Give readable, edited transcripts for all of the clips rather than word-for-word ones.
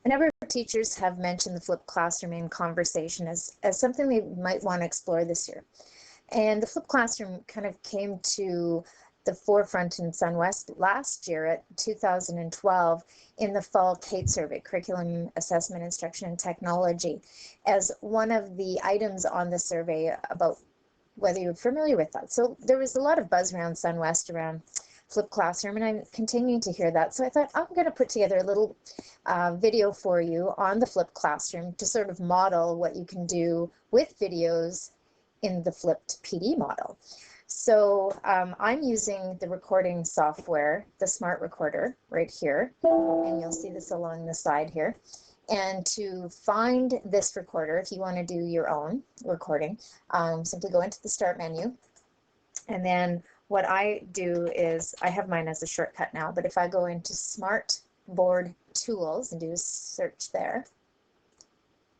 A number of teachers have mentioned the flipped classroom in conversation as something they might want to explore this year. And the flipped classroom kind of came to the forefront in SunWest last year at 2012 in the fall CATE survey, Curriculum Assessment, Instruction and Technology, as one of the items on the survey about whether you're familiar with that. So there was a lot of buzz around SunWest around flipped classroom, and I'm continuing to hear that. So I thought I'm going to put together a little video for you on the flipped classroom to sort of model what you can do with videos in the flipped PD model. So I'm using the recording software, the Smart Recorder, right here, and you'll see this along the side here. And to find this recorder, if you want to do your own recording, simply go into the Start menu. And then what I do is, I have mine as a shortcut now, but if I go into Smart Board Tools and do a search there,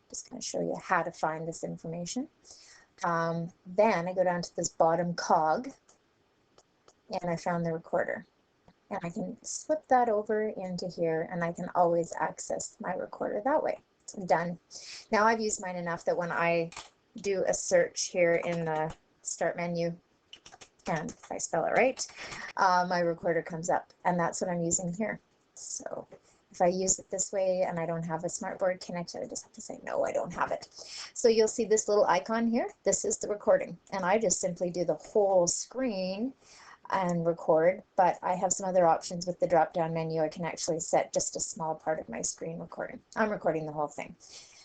just going to show you how to find this information. Then I go down to this bottom cog, and I found the recorder. And I can slip that over into here, and I can always access my recorder that way. Done. Now I've used mine enough that when I do a search here in the Start menu, and if I spell it right, my recorder comes up, and that's what I'm using here. So if I use it this way and I don't have a smartboard connected, I just have to say, no, I don't have it. So you'll see this little icon here. This is the recording, and I just simply do the whole screen and record, but I have some other options with the drop-down menu. I can actually set just a small part of my screen recording. I'm recording the whole thing.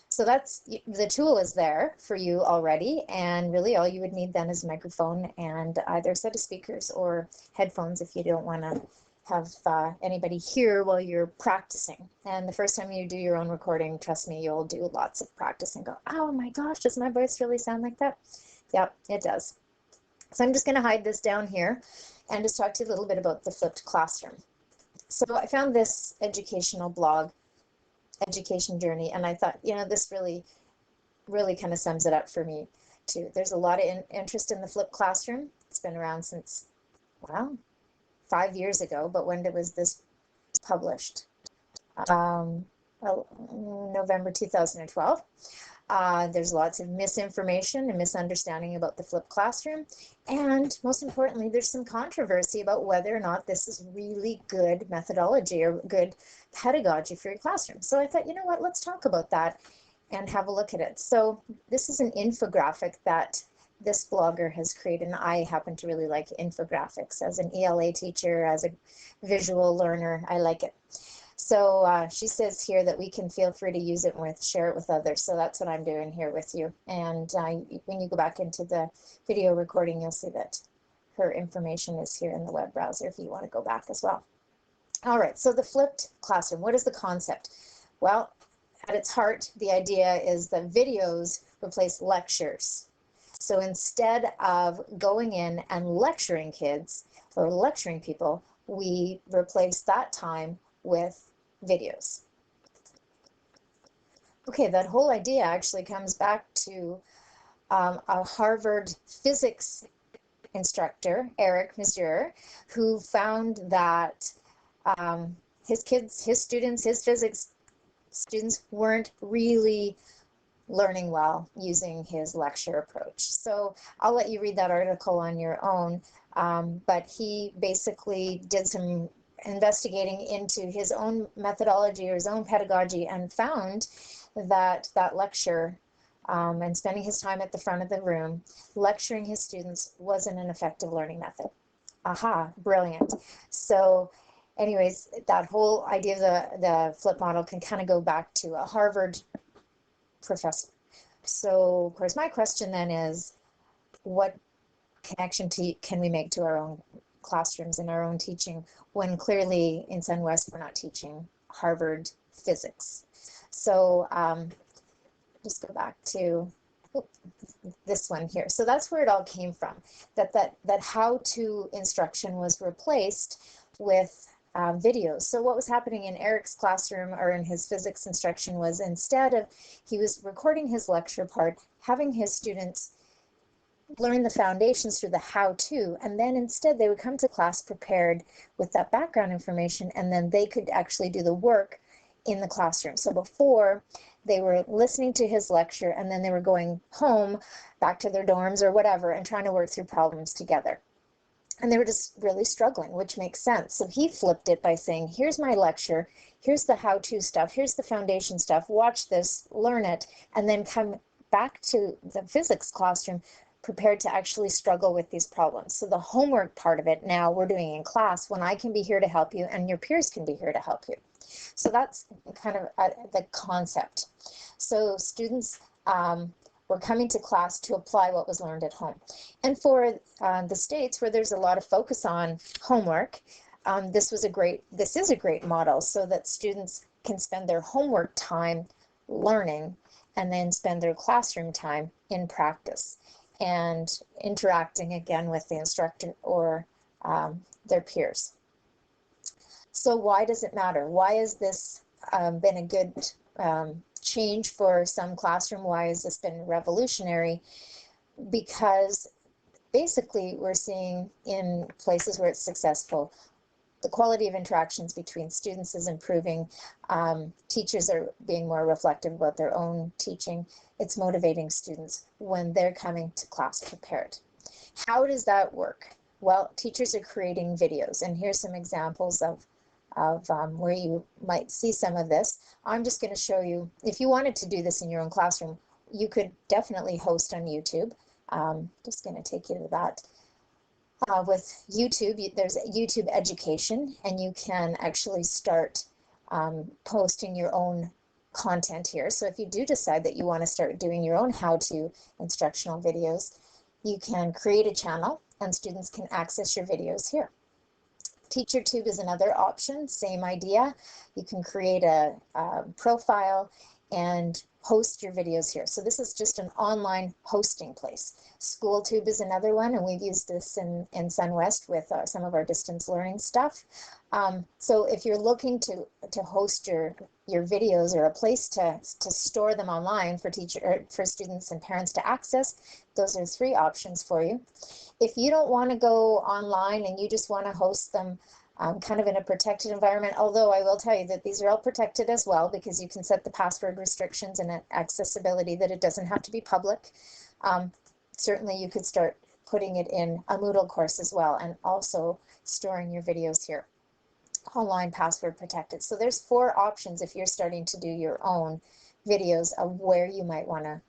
So that's, the tool is there for you already, and really all you would need then is a microphone and either a set of speakers or headphones if you don't want to have anybody hear while you're practicing. And the first time you do your own recording, trust me, you'll do lots of practice and go, oh my gosh, does my voice really sound like that? Yep, it does. So I'm just going to hide this down here and just talk to you a little bit about the flipped classroom. So I found this educational blog, Education Journey, and I thought, you know, this really kind of sums it up for me too. There's a lot of interest in the flipped classroom. It's been around since, well, 5 years ago, but when was this published? November 2012. There's lots of misinformation and misunderstanding about the flipped classroom, and most importantly, there's some controversy about whether or not this is really good methodology or good pedagogy for your classroom. So I thought, you know what, let's talk about that and have a look at it. So this is an infographic that this blogger has created, and I happen to really like infographics. As an ELA teacher, as a visual learner, I like it. So she says here that we can feel free to use it and share it with others. So that's what I'm doing here with you. And when you go back into the video recording, you'll see that her information is here in the web browser if you want to go back as well. All right, so the flipped classroom, what is the concept? Well, at its heart, the idea is that videos replace lectures. So instead of going in and lecturing kids or lecturing people, we replace that time with videos. Okay, that whole idea actually comes back to a Harvard physics instructor, Eric Mazur, who found that his physics students weren't really learning well using his lecture approach. So I'll let you read that article on your own, but he basically did some investigating into his own methodology or his own pedagogy and found that that lecture and spending his time at the front of the room lecturing his students wasn't an effective learning method. Aha, brilliant. So anyways, that whole idea of the flip model can kind of go back to a Harvard professor. So of course my question then is, what connection can we make to our own classrooms and our own teaching when clearly in SunWest we're not teaching Harvard physics? So just go back to this one here. So that's where it all came from, that how-to instruction was replaced with videos. So what was happening in Eric's classroom or in his physics instruction was, instead of, he was recording his lecture part, having his students learn the foundations through the how-to, and then instead they would come to class prepared with that background information, and then they could actually do the work in the classroom. So before, they were listening to his lecture and then they were going home, back to their dorms or whatever, and trying to work through problems together. And they were just really struggling, which makes sense. So he flipped it by saying, here's my lecture, here's the how-to stuff, here's the foundation stuff, watch this, learn it, and then come back to the physics classroom prepared to actually struggle with these problems. So the homework part of it now we're doing in class when I can be here to help you and your peers can be here to help you. So that's kind of the concept. So students were coming to class to apply what was learned at home. And for the States, where there's a lot of focus on homework, this is a great model so that students can spend their homework time learning and then spend their classroom time in practice and interacting again with the instructor or their peers. So why does it matter? Why has this been a good change for some classroom? Why has this been revolutionary? Because basically we're seeing in places where it's successful, the quality of interactions between students is improving. Teachers are being more reflective about their own teaching. It's motivating students when they're coming to class prepared. How does that work? Well, teachers are creating videos, and here's some examples of where you might see some of this. I'm just going to show you, if you wanted to do this in your own classroom, you could definitely host on YouTube. Just going to take you to that. With YouTube, there's YouTube Education, and you can actually start posting your own content here. So if you do decide that you want to start doing your own how-to instructional videos, you can create a channel and students can access your videos here. TeacherTube is another option, same idea. You can create a profile and host your videos here. So this is just an online hosting place. SchoolTube is another one, and we've used this in SunWest with some of our distance learning stuff. So if you're looking to host your videos or a place to store them online for students and parents to access, those are 3 options for you. If you don't want to go online and you just want to host them kind of in a protected environment, although I will tell you that these are all protected as well, because you can set the password restrictions and accessibility that it doesn't have to be public. Certainly you could start putting it in a Moodle course as well, and also storing your videos here. Online password protected. So there's 4 options if you're starting to do your own videos of where you might want to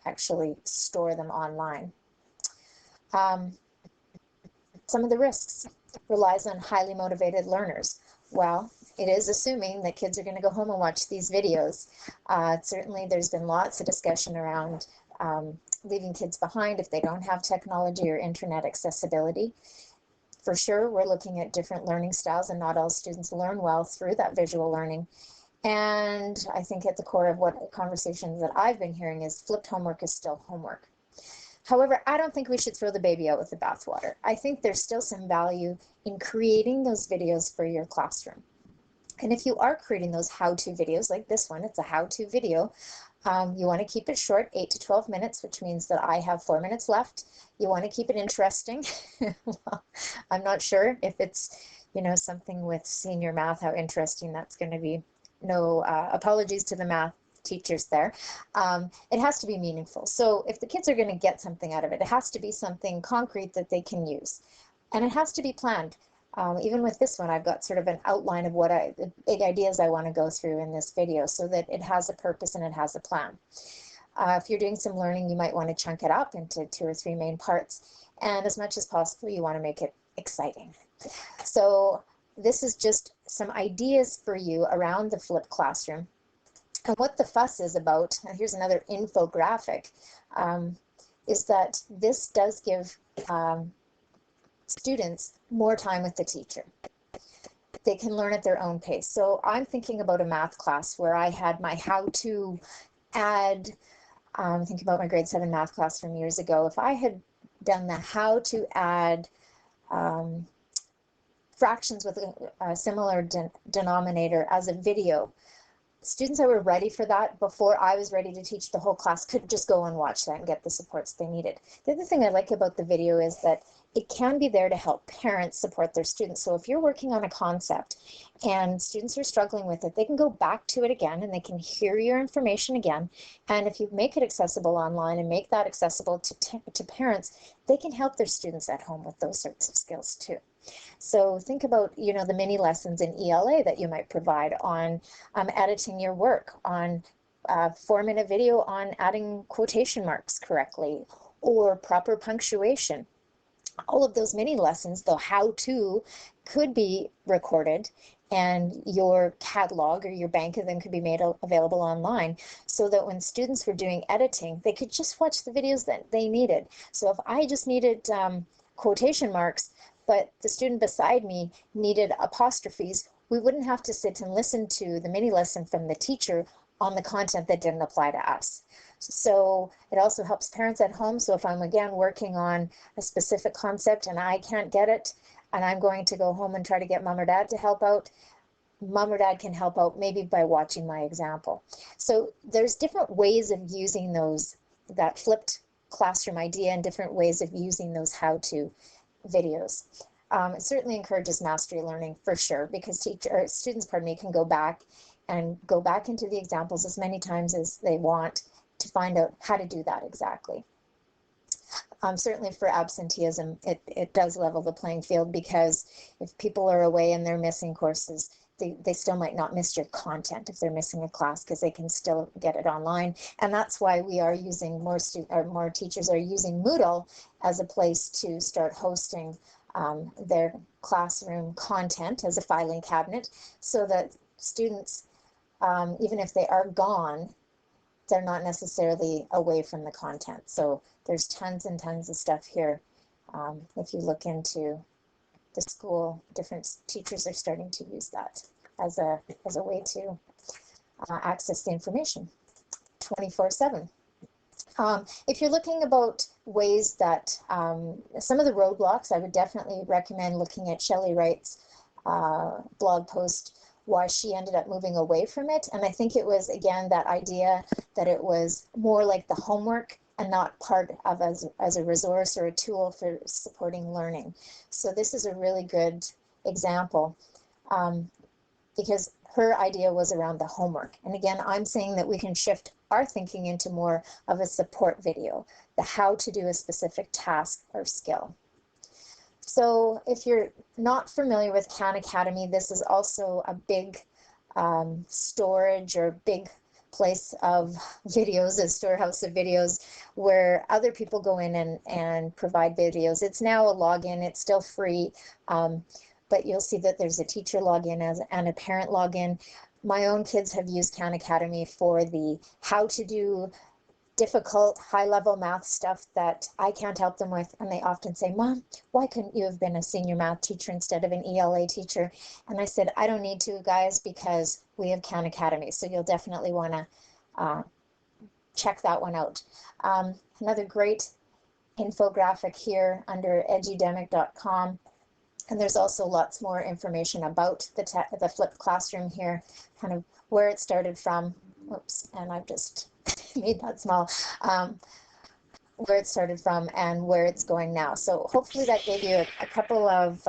actually store them online. Some of the risks relies on highly motivated learners. Well, it is assuming that kids are going to go home and watch these videos. Certainly there's been lots of discussion around leaving kids behind if they don't have technology or internet accessibility. For sure, we're looking at different learning styles, and not all students learn well through that visual learning. And I think at the core of what conversations that I've been hearing is flipped homework is still homework. However, I don't think we should throw the baby out with the bathwater. I think there's still some value in creating those videos for your classroom. And if you are creating those how-to videos like this one, it's a how-to video, you want to keep it short, 8 to 12 minutes, which means that I have 4 minutes left. You want to keep it interesting. Well, I'm not sure if it's, something with senior math, how interesting that's going to be. No apologies to the math teachers there. It has to be meaningful. So if the kids are going to get something out of it, it has to be something concrete that they can use. And it has to be planned. Even with this one, I've got sort of an outline of the big ideas I want to go through in this video so that it has a purpose and it has a plan. If you're doing some learning, you might want to chunk it up into 2 or 3 main parts. And as much as possible, you want to make it exciting. So this is just some ideas for you around the flipped classroom. And what the fuss is about, here's another infographic, is that this does give students more time with the teacher. They can learn at their own pace. So I'm thinking about a math class where I had my how to add, think about my grade 7 math class from years ago. If I had done the how to add fractions with a similar denominator as a video, students that were ready for that before I was ready to teach the whole class could just go and watch that and get the supports they needed. The other thing I like about the video is that it can be there to help parents support their students. So if you're working on a concept and students are struggling with it, they can go back to it again and they can hear your information again. And if you make it accessible online and make that accessible to parents, they can help their students at home with those sorts of skills too. So think about, you know, the mini lessons in ELA that you might provide on editing your work, on 4-minute video on adding quotation marks correctly, or proper punctuation. All of those mini lessons, the how-to, could be recorded, and your catalog or your bank of them could be made available online, so that when students were doing editing, they could just watch the videos that they needed. So if I just needed quotation marks, but the student beside me needed apostrophes, we wouldn't have to sit and listen to the mini lesson from the teacher on the content that didn't apply to us. So it also helps parents at home. So if I'm again working on a specific concept and I can't get it, and I'm going to go home and try to get mom or dad to help out, mom or dad can help out maybe by watching my example. So there's different ways of using that flipped classroom idea, and different ways of using those how-to videos. It certainly encourages mastery learning for sure, because students, can go back into the examples as many times as they want to find out how to do that exactly. Certainly for absenteeism, it does level the playing field, because if people are away and they're missing courses, they still might not miss your content if they're missing a class, because they can still get it online. And that's why we are using more teachers are using Moodle as a place to start hosting their classroom content as a filing cabinet, so that students, even if they are gone, they're not necessarily away from the content. So there's tons and tons of stuff here. If you look into the school, different teachers are starting to use that as a way to access the information 24/7. If you're looking about ways that some of the roadblocks, I would definitely recommend looking at Shelley Wright's blog post, why she ended up moving away from it. And I think it was, again, that idea that it was more like the homework and not part of as a resource or a tool for supporting learning. So this is a really good example, because her idea was around the homework. And again, I'm saying that we can shift our thinking into more of a support video, the how to do a specific task or skill. So if you're not familiar with Khan Academy, this is also a big storage or big place of videos, a storehouse of videos, where other people go in and provide videos. It's now a login, it's still free, but you'll see that there's a teacher login and a parent login. My own kids have used Khan Academy for the how to do difficult high-level math stuff that I can't help them with, and they often say, "Mom, why couldn't you have been a senior math teacher instead of an ELA teacher?" And I said, I don't need to, guys, because we have Khan Academy, so you'll definitely want to check that one out. Another great infographic here under edudemic.com, and there's also lots more information about the flipped classroom here, kind of where it started from. Oops, and I've just made that small, where it started from and where it's going now. So hopefully that gave you a couple of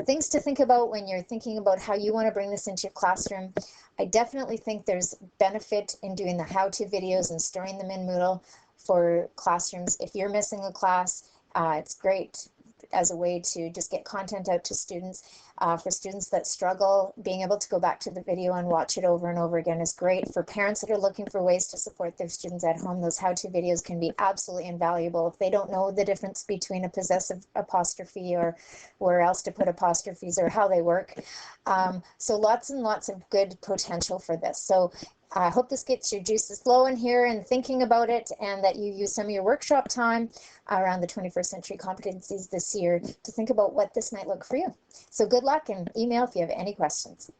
things to think about when you're thinking about how you want to bring this into your classroom. I definitely think there's benefit in doing the how-to videos and storing them in Moodle for classrooms. If you're missing a class, it's great as a way to just get content out to students. For students that struggle, being able to go back to the video and watch it over and over again is great. For parents that are looking for ways to support their students at home, those how-to videos can be absolutely invaluable if they don't know the difference between a possessive apostrophe or where else to put apostrophes or how they work. So lots and lots of good potential for this. So I hope this gets your juices flowing here and thinking about it, and that you use some of your workshop time around the 21st century competencies this year to think about what this might look for you. So good luck, and email if you have any questions.